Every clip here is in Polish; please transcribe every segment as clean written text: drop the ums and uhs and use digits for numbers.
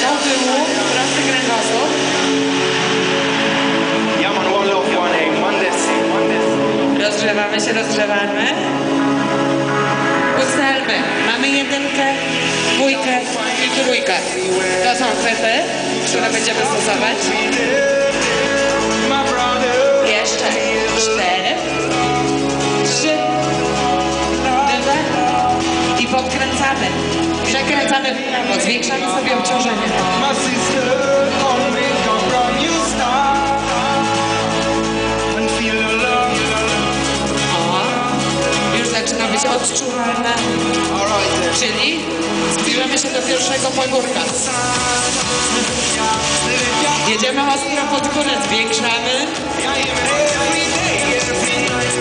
do tyłu, prosty kręgosłup. Rozgrzewamy się, rozgrzewamy. Ustalmy. Mamy jedynkę, dwójkę i trójkę. To są chwyty, które będziemy stosować. Jeszcze 4, 3, 2 i podkręcamy. Przekręcamy w prawo, zwiększamy sobie obciążenie. Już zaczyna być odczuwalne, czyli zbliżamy się do pierwszego pagórka. Jedziemy ostro pod górę, zwiększamy.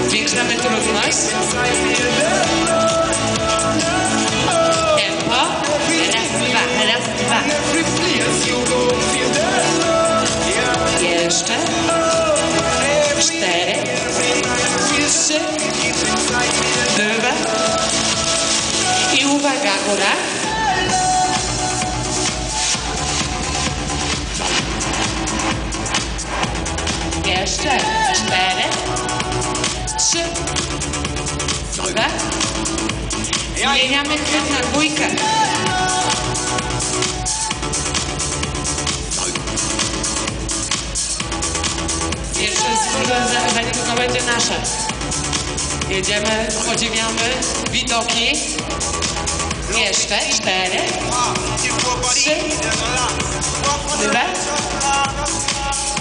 Zwiększamy trudność. Tempo. Raz, dwa. Jeszcze. 4, 3, 2 i uwaga, góra. Jeszcze 4, 3, 2. Zmieniamy chwyt na dwójkę. Pierwsze zadanie tylko będzie nasze. Jedziemy, podziwiamy widoki. Jeszcze 4, 3, 2,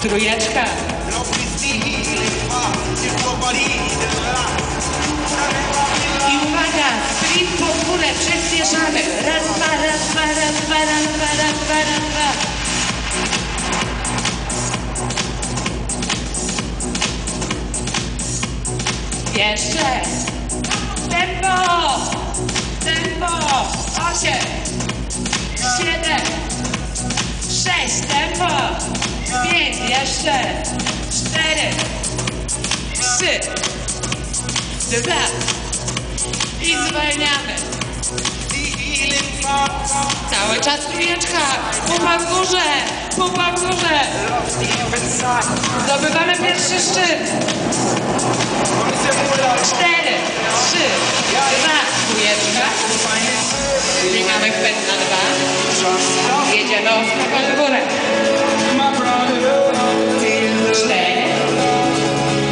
trójeczka. I uwaga, sprint pod górę, przyspieszamy. Raz, dwa. Jeszcze. Tempo. 8, 7, 6, tempo. 5, jeszcze. 4, 3, 2 i zwalniamy. Cały czas trójeczka. Pupa w górze. Zdobywamy pierwszy szczyt. 4, 3, 2, trójeczka. Zmieniamy chwyt na 2. Jedziemy ostro pod górę. 4,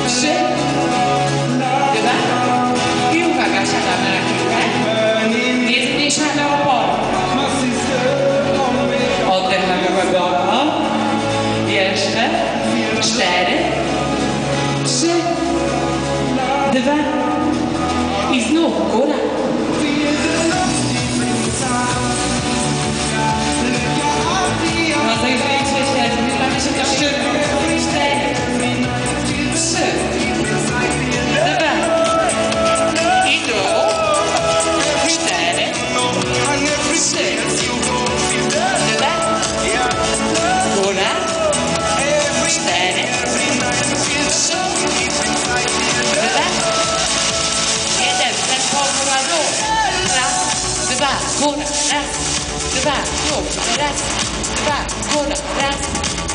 3, 2 i uwaga, siadamy na chwilkę. Nie zmniejszamy oporu. Oddychamy głęboko. Jeszcze 4, 3, 2 i znów góra. Rozejrzyjcie się, zbliżamy się do szczytu. 4, 3, 2 i dół. 4, 3, 2, góra. 4, 3, 2, 1, tempo góra, dół. Raz, 2, góra, raz, 2, dół, raz, 2, góra, raz,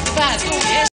2, dół.